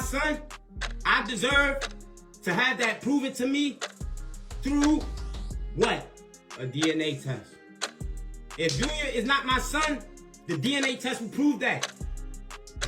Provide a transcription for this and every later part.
son, I deserve to have that proven to me through what? A DNA test. If Junior is not my son, the DNA test will prove that.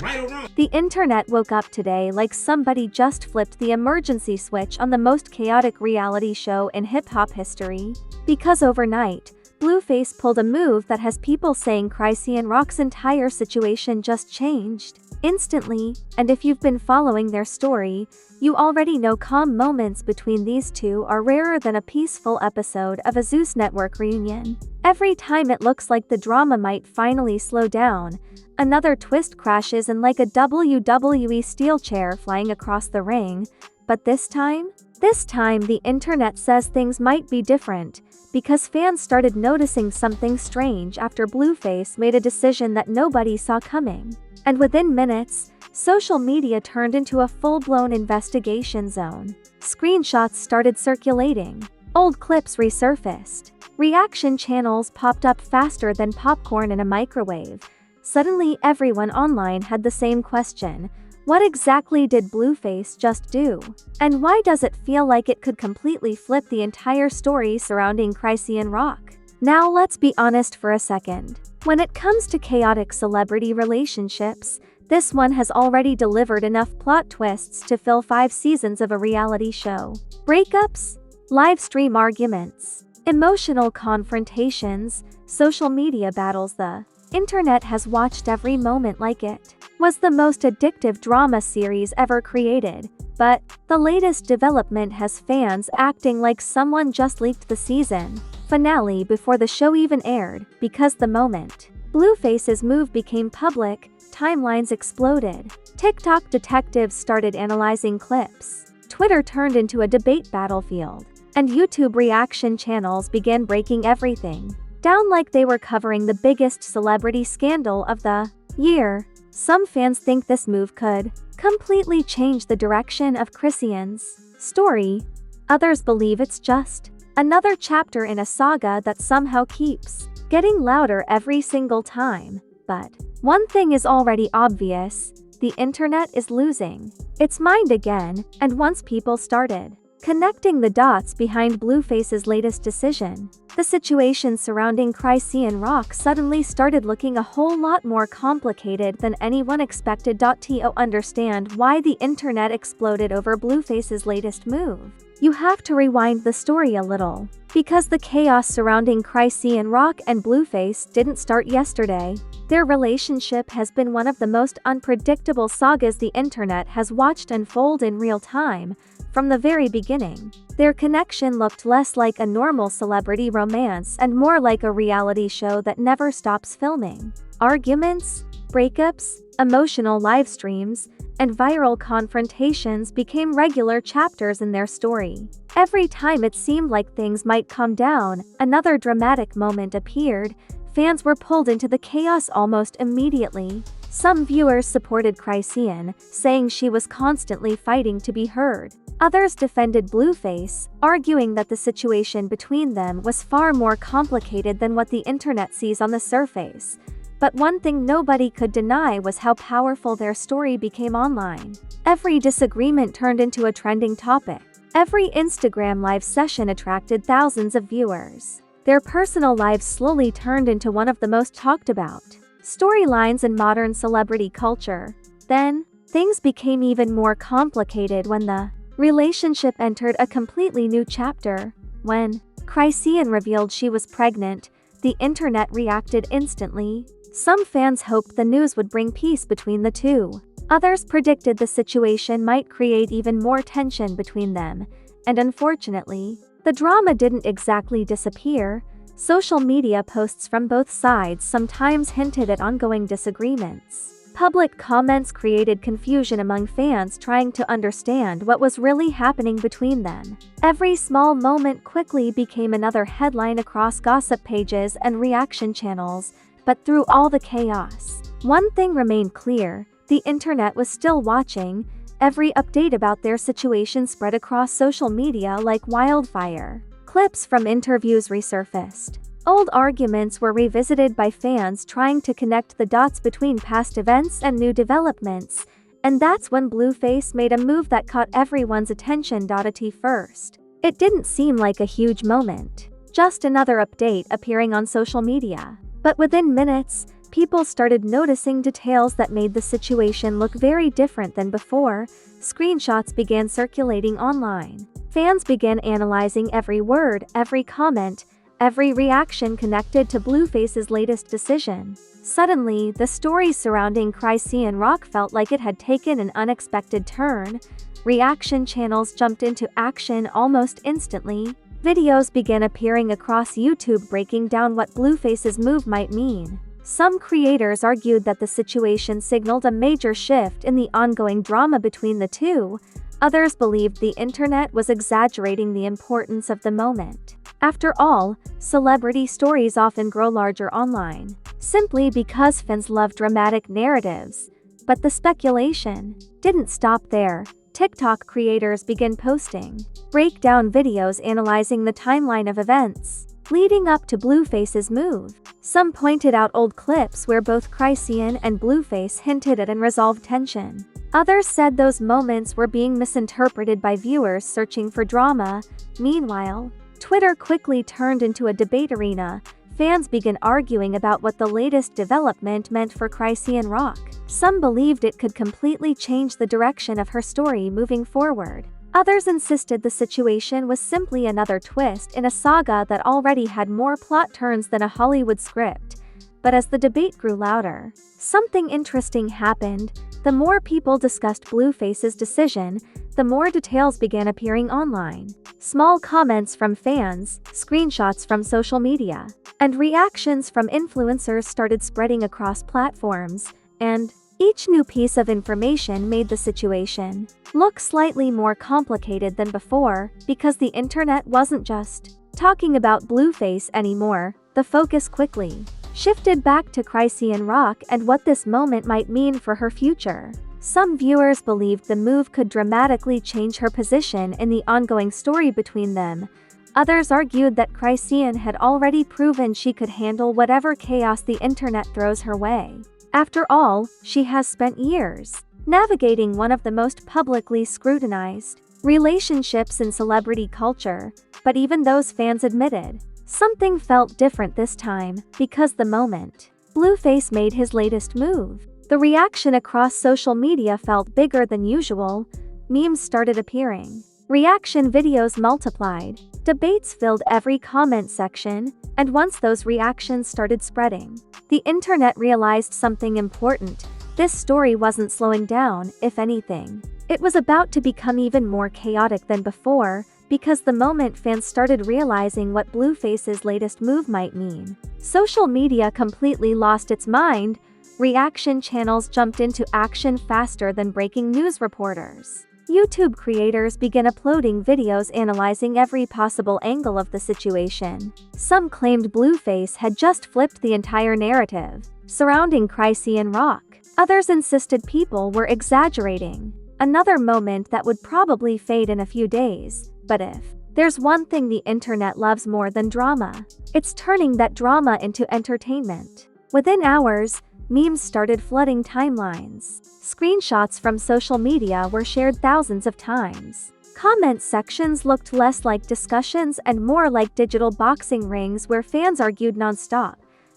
Right or wrong. The internet woke up today like somebody just flipped the emergency switch on the most chaotic reality show in hip-hop history. Because overnight, Blueface pulled a move that has people saying Chrisean Rock's entire situation just changed instantly, and if you've been following their story, you already know calm moments between these two are rarer than a peaceful episode of a Zeus Network reunion. Every time it looks like the drama might finally slow down, another twist crashes and like a WWE steel chair flying across the ring. But this time the internet says things might be different, because fans started noticing something strange after Blueface made a decision that nobody saw coming. And within minutes, social media turned into a full-blown investigation zone. Screenshots started circulating. Old clips resurfaced. Reaction channels popped up faster than popcorn in a microwave. Suddenly everyone online had the same question: what exactly did Blueface just do? And why does it feel like it could completely flip the entire story surrounding Chrisean Rock? Now let's be honest for a second. When it comes to chaotic celebrity relationships, this one has already delivered enough plot twists to fill 5 seasons of a reality show. Breakups, live stream arguments, emotional confrontations, social media battles. The internet has watched every moment like it was the most addictive drama series ever created. But the latest development has fans acting like someone just leaked the season finale before the show even aired, because the moment Blueface's move became public, timelines exploded. TikTok detectives started analyzing clips. Twitter turned into a debate battlefield. And YouTube reaction channels began breaking everything down like they were covering the biggest celebrity scandal of the year. Some fans think this move could completely change the direction of Chrisean's story. Others believe it's just another chapter in a saga that somehow keeps getting louder every single time. But one thing is already obvious: the internet is losing its mind again, and once people started connecting the dots behind Blueface's latest decision, the situation surrounding Chrisean Rock suddenly started looking a whole lot more complicated than anyone expected. To understand why the internet exploded over Blueface's latest move, you have to rewind the story a little, because the chaos surrounding Chrisean Rock and Blueface didn't start yesterday. Their relationship has been one of the most unpredictable sagas the internet has watched unfold in real time. From the very beginning, their connection looked less like a normal celebrity romance and more like a reality show that never stops filming. Arguments, breakups, emotional live streams, and viral confrontations became regular chapters in their story. Every time it seemed like things might calm down, another dramatic moment appeared. Fans were pulled into the chaos almost immediately. Some viewers supported Chrisean, saying she was constantly fighting to be heard. Others defended Blueface, arguing that the situation between them was far more complicated than what the internet sees on the surface. But one thing nobody could deny was how powerful their story became online. Every disagreement turned into a trending topic. Every Instagram live session attracted thousands of viewers. Their personal lives slowly turned into one of the most talked about storylines in modern celebrity culture. Then, things became even more complicated when the relationship entered a completely new chapter. When Chrisean revealed she was pregnant, the internet reacted instantly. Some fans hoped the news would bring peace between the two. Others predicted the situation might create even more tension between them. And unfortunately, the drama didn't exactly disappear. Social media posts from both sides sometimes hinted at ongoing disagreements. Public comments created confusion among fans trying to understand what was really happening between them. Every small moment quickly became another headline across gossip pages and reaction channels. But through all the chaos, one thing remained clear: the internet was still watching. Every update about their situation spread across social media like wildfire. Clips from interviews resurfaced. Old arguments were revisited by fans trying to connect the dots between past events and new developments, And that's when Blueface made a move that caught everyone's attention. At first, it didn't seem like a huge moment, just another update appearing on social media. But within minutes, people started noticing details that made the situation look very different than before. Screenshots began circulating online. Fans began analyzing every word, every comment, every reaction connected to Blueface's latest decision. Suddenly, the story surrounding Chrisean Rock felt like it had taken an unexpected turn. Reaction channels jumped into action almost instantly. Videos began appearing across YouTube breaking down what Blueface's move might mean. Some creators argued that the situation signaled a major shift in the ongoing drama between the two. Others believed the internet was exaggerating the importance of the moment. After all, celebrity stories often grow larger online, simply because fans love dramatic narratives. But the speculation didn't stop there. TikTok creators began posting breakdown videos analyzing the timeline of events leading up to Blueface's move. Some pointed out old clips where both Chrisean and Blueface hinted at unresolved tension. Others said those moments were being misinterpreted by viewers searching for drama. Meanwhile, Twitter quickly turned into a debate arena. Fans began arguing about what the latest development meant for Chrisean Rock. Some believed it could completely change the direction of her story moving forward. Others insisted the situation was simply another twist in a saga that already had more plot turns than a Hollywood script. But as the debate grew louder, something interesting happened. The more people discussed Blueface's decision, the more details began appearing online. Small comments from fans, screenshots from social media, and reactions from influencers started spreading across platforms, and each new piece of information made the situation look slightly more complicated than before. Because the internet wasn't just talking about Blueface anymore, the focus quickly shifted back to Chrisean Rock and what this moment might mean for her future. Some viewers believed the move could dramatically change her position in the ongoing story between them. Others argued that Chrisean had already proven she could handle whatever chaos the internet throws her way. After all, she has spent years navigating one of the most publicly scrutinized relationships in celebrity culture. But even those fans admitted something felt different this time, because the moment Blueface made his latest move, the reaction across social media felt bigger than usual. Memes started appearing. Reaction videos multiplied. Debates filled every comment section, and once those reactions started spreading, the internet realized something important. This story wasn't slowing down. If anything, it was about to become even more chaotic than before, because the moment fans started realizing what Blueface's latest move might mean, social media completely lost its mind. Reaction channels jumped into action faster than breaking news reporters. YouTube creators began uploading videos analyzing every possible angle of the situation. Some claimed Blueface had just flipped the entire narrative surrounding Chrisean Rock. Others insisted people were exaggerating another moment that would probably fade in a few days. But if there's one thing the internet loves more than drama, it's turning that drama into entertainment. Within hours, memes started flooding timelines. Screenshots from social media were shared thousands of times. Comment sections looked less like discussions and more like digital boxing rings where fans argued nonstop.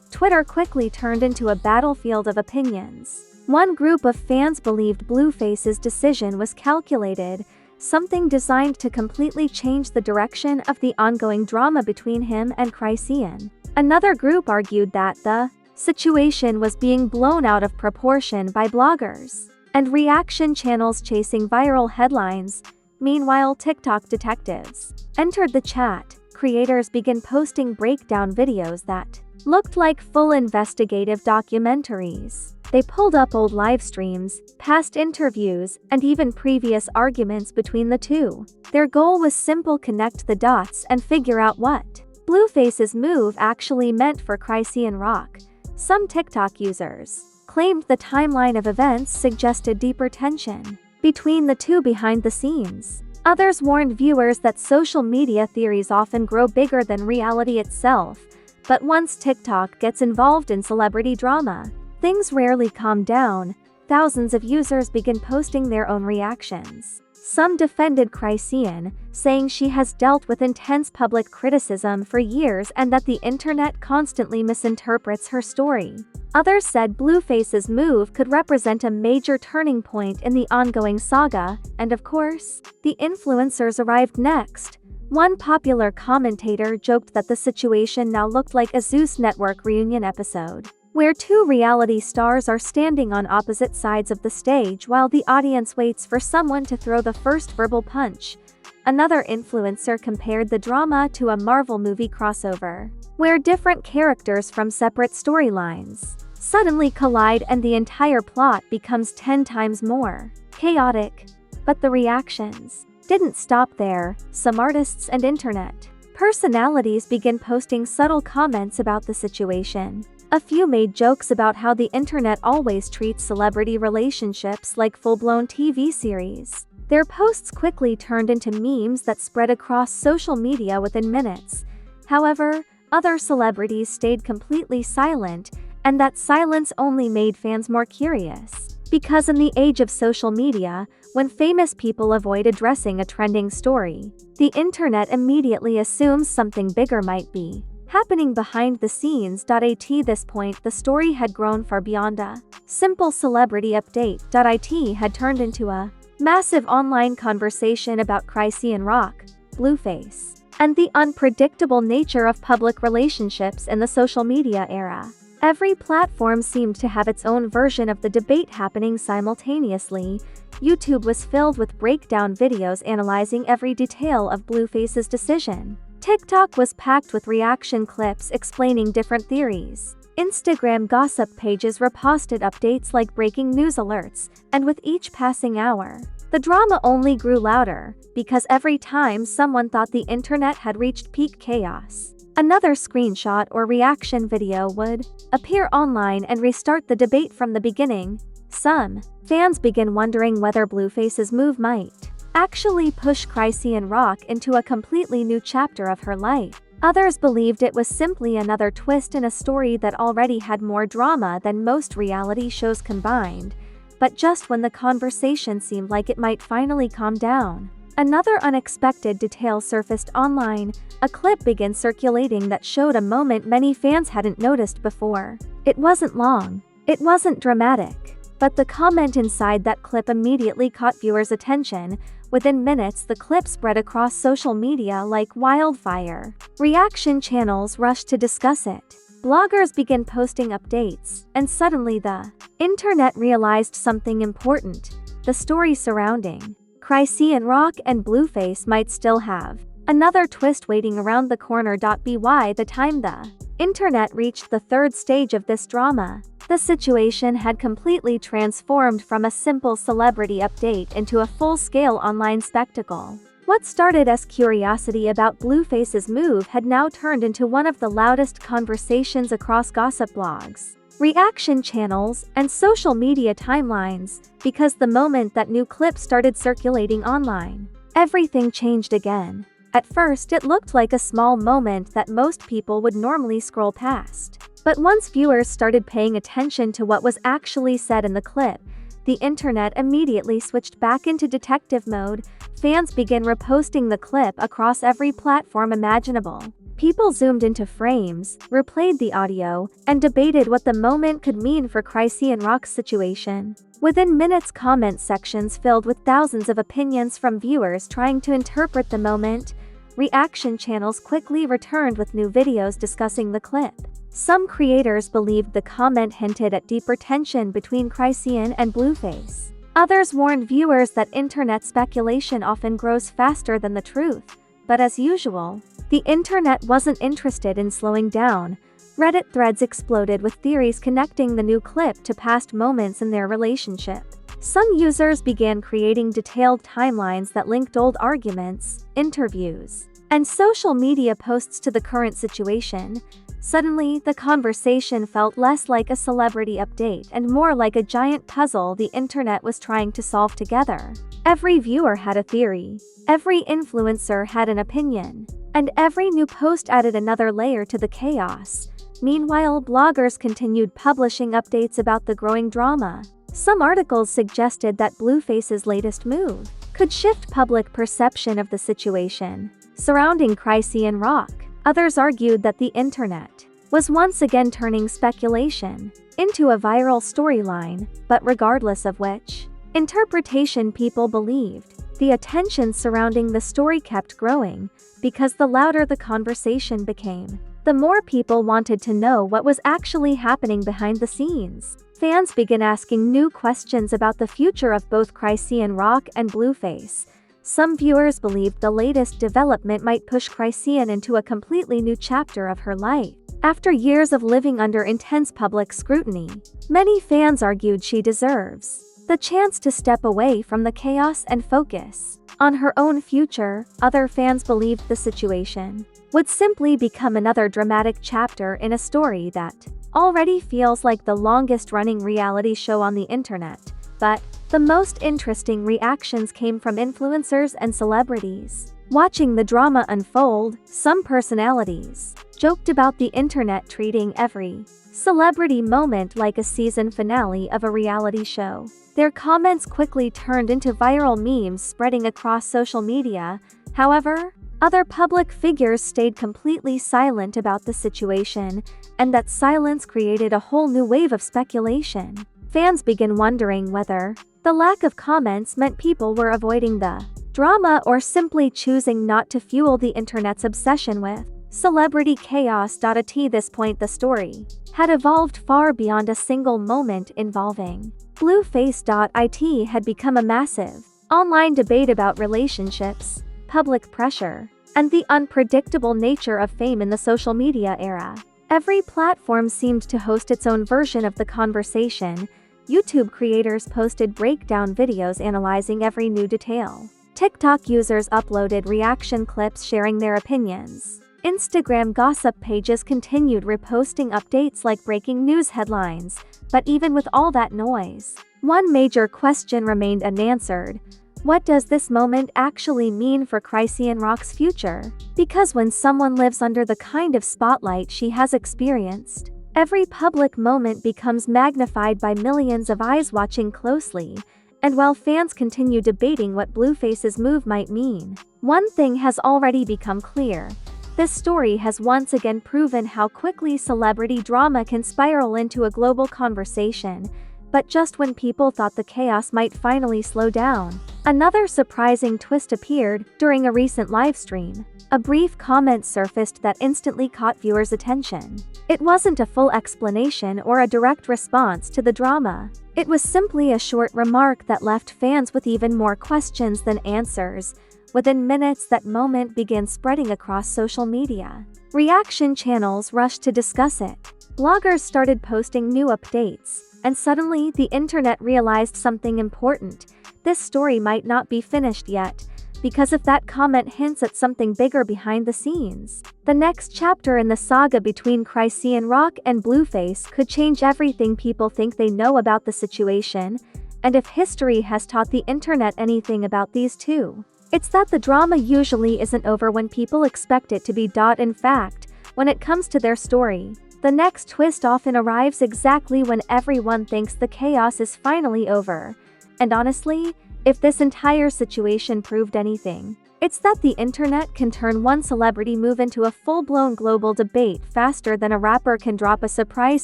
Twitter quickly turned into a battlefield of opinions. One group of fans believed Blueface's decision was calculated, something designed to completely change the direction of the ongoing drama between him and Chrisean. Another group argued that the situation was being blown out of proportion by bloggers and reaction channels chasing viral headlines. Meanwhile, TikTok detectives entered the chat. Creators began posting breakdown videos that looked like full investigative documentaries. They pulled up old live streams, past interviews, and even previous arguments between the two. Their goal was simple: connect the dots and figure out what Blueface's move actually meant for Chrisean Rock. Some TikTok users claimed the timeline of events suggested deeper tension between the two behind the scenes. Others warned viewers that social media theories often grow bigger than reality itself. But once TikTok gets involved in celebrity drama, things rarely calm down. thousands of users began posting their own reactions. Some defended Chrisean, saying she has dealt with intense public criticism for years and that the internet constantly misinterprets her story. Others said Blueface's move could represent a major turning point in the ongoing saga, and of course, the influencers arrived next. One popular commentator joked that the situation now looked like a Zeus Network reunion episode, where two reality stars are standing on opposite sides of the stage while the audience waits for someone to throw the first verbal punch. Another influencer compared the drama to a Marvel movie crossover, where different characters from separate storylines suddenly collide and the entire plot becomes 10 times more chaotic. But the reactions didn't stop there. Some artists and internet personalities began posting subtle comments about the situation. A few made jokes about how the internet always treats celebrity relationships like full-blown TV series. Their posts quickly turned into memes that spread across social media within minutes. However, other celebrities stayed completely silent, and that silence only made fans more curious. Because in the age of social media, when famous people avoid addressing a trending story, the internet immediately assumes something bigger might be happening behind the scenes. At this point, the story had grown far beyond a simple celebrity update. It had turned into a massive online conversation about Chrisean Rock, Blueface, and the unpredictable nature of public relationships in the social media era. Every platform seemed to have its own version of the debate happening simultaneously. YouTube was filled with breakdown videos analyzing every detail of Blueface's decision. TikTok was packed with reaction clips explaining different theories. Instagram gossip pages reposted updates like breaking news alerts, and with each passing hour, the drama only grew louder, because every time someone thought the internet had reached peak chaos, another screenshot or reaction video would appear online and restart the debate from the beginning. Some fans began wondering whether Blueface's move might actually push Chrisean Rock into a completely new chapter of her life. Others believed it was simply another twist in a story that already had more drama than most reality shows combined. But just when the conversation seemed like it might finally calm down, another unexpected detail surfaced online. A clip began circulating that showed a moment many fans hadn't noticed before. It wasn't long, it wasn't dramatic, but the comment inside that clip immediately caught viewers' attention. Within minutes, the clip spread across social media like wildfire. Reaction channels rushed to discuss it. Bloggers began posting updates, and suddenly the internet realized something important. The story surrounding Chrisean Rock and Blueface might still have another twist waiting around the corner. By the time the internet reached the third stage of this drama, the situation had completely transformed from a simple celebrity update into a full-scale online spectacle. What started as curiosity about Blueface's move had now turned into one of the loudest conversations across gossip blogs, reaction channels, and social media timelines. Because the moment that new clip started circulating online, everything changed again. At first, it looked like a small moment that most people would normally scroll past. But once viewers started paying attention to what was actually said in the clip, the internet immediately switched back into detective mode. Fans began reposting the clip across every platform imaginable. People zoomed into frames, replayed the audio, and debated what the moment could mean for Chrisean Rock's situation. Within minutes, comment sections filled with thousands of opinions from viewers trying to interpret the moment. Reaction channels quickly returned with new videos discussing the clip. Some creators believed the comment hinted at deeper tension between Chrisean and Blueface. Others warned viewers that internet speculation often grows faster than the truth. But as usual, the internet wasn't interested in slowing down. Reddit threads exploded with theories connecting the new clip to past moments in their relationship. Some users began creating detailed timelines that linked old arguments, interviews, and social media posts to the current situation. Suddenly, the conversation felt less like a celebrity update and more like a giant puzzle the internet was trying to solve together. Every viewer had a theory, every influencer had an opinion, and every new post added another layer to the chaos. Meanwhile, bloggers continued publishing updates about the growing drama. Some articles suggested that Blueface's latest move could shift public perception of the situation surrounding Chrisean Rock. Others argued that the internet was once again turning speculation into a viral storyline, but regardless of which interpretation people believed, the attention surrounding the story kept growing because the louder the conversation became, the more people wanted to know what was actually happening behind the scenes. Fans began asking new questions about the future of both Chrisean Rock and Blueface. Some viewers believed the latest development might push Chrisean into a completely new chapter of her life. After years of living under intense public scrutiny, many fans argued she deserves the chance to step away from the chaos and focus on her own future. Other fans believed the situation would simply become another dramatic chapter in a story that already feels like the longest-running reality show on the internet. But the most interesting reactions came from influencers and celebrities. Watching the drama unfold, some personalities joked about the internet treating every celebrity moment like a season finale of a reality show. Their comments quickly turned into viral memes spreading across social media. However, other public figures stayed completely silent about the situation, and that silence created a whole new wave of speculation. Fans began wondering whether the lack of comments meant people were avoiding the drama or simply choosing not to fuel the internet's obsession with celebrity chaos. At this point, the story had evolved far beyond a single moment involving Blueface. It had become a massive online debate about relationships, public pressure, and the unpredictable nature of fame in the social media era. Every platform seemed to host its own version of the conversation. YouTube creators posted breakdown videos analyzing every new detail. TikTok users uploaded reaction clips sharing their opinions. Instagram gossip pages continued reposting updates like breaking news headlines. But even with all that noise, one major question remained unanswered. What does this moment actually mean for Chrisean Rock's future? Because when someone lives under the kind of spotlight she has experienced, every public moment becomes magnified by millions of eyes watching closely. And while fans continue debating what Blueface's move might mean, one thing has already become clear. This story has once again proven how quickly celebrity drama can spiral into a global conversation. But just when people thought the chaos might finally slow down, another surprising twist appeared during a recent livestream. A brief comment surfaced that instantly caught viewers' attention. It wasn't a full explanation or a direct response to the drama. It was simply a short remark that left fans with even more questions than answers. Within minutes, that moment began spreading across social media. Reaction channels rushed to discuss it. Bloggers started posting new updates, and suddenly the internet realized something important. This story might not be finished yet, because if that comment hints at something bigger behind the scenes, the next chapter in the saga between Chrisean Rock and Blueface could change everything people think they know about the situation. And if history has taught the internet anything about these two, it's that the drama usually isn't over when people expect it to be. In fact, when it comes to their story, the next twist often arrives exactly when everyone thinks the chaos is finally over. And honestly, if this entire situation proved anything, it's that the internet can turn one celebrity move into a full-blown global debate faster than a rapper can drop a surprise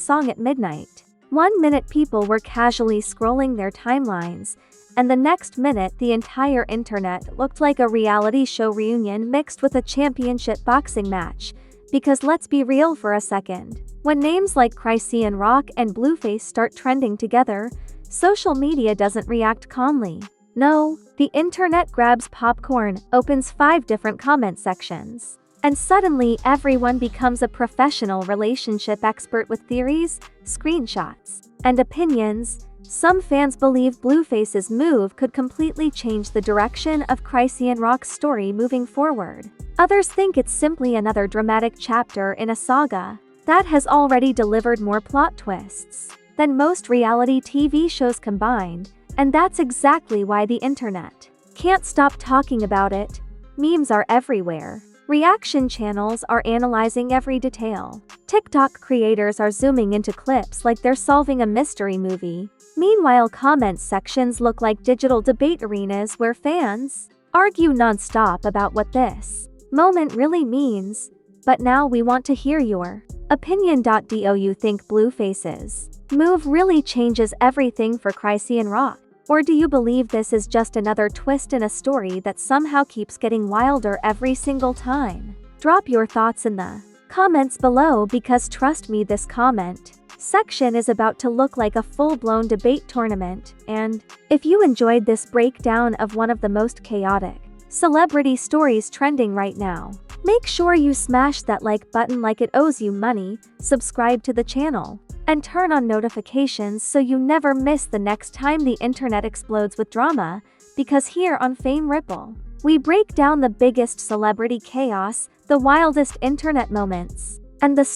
song at midnight. 1 minute people were casually scrolling their timelines, and the next minute the entire internet looked like a reality show reunion mixed with a championship boxing match. Because let's be real for a second, when names like Chrisean Rock and Blueface start trending together, social media doesn't react calmly. No, the internet grabs popcorn, opens 5 different comment sections, and suddenly everyone becomes a professional relationship expert with theories, screenshots, and opinions. Some fans believe Blueface's move could completely change the direction of Chrisean Rock's story moving forward. Others think it's simply another dramatic chapter in a saga that has already delivered more plot twists than most reality TV shows combined, and that's exactly why the internet can't stop talking about it. Memes are everywhere, Reaction channels are analyzing every detail. TikTok creators are zooming into clips like they're solving a mystery movie. Meanwhile, comment sections look like digital debate arenas where fans argue non-stop about what this moment really means. But now we want to hear your opinion. Do you think Blueface's move really changes everything for Chrisean Rock? Or do you believe this is just another twist in a story that somehow keeps getting wilder every single time? Drop your thoughts in the comments below, because trust me, this comment section is about to look like a full-blown debate tournament. And if you enjoyed this breakdown of one of the most chaotic celebrity stories trending right now, make sure you smash that like button like it owes you money, subscribe to the channel, and turn on notifications so you never miss the next time the internet explodes with drama, because here on Fame Ripple, we break down the biggest celebrity chaos, the wildest internet moments, and the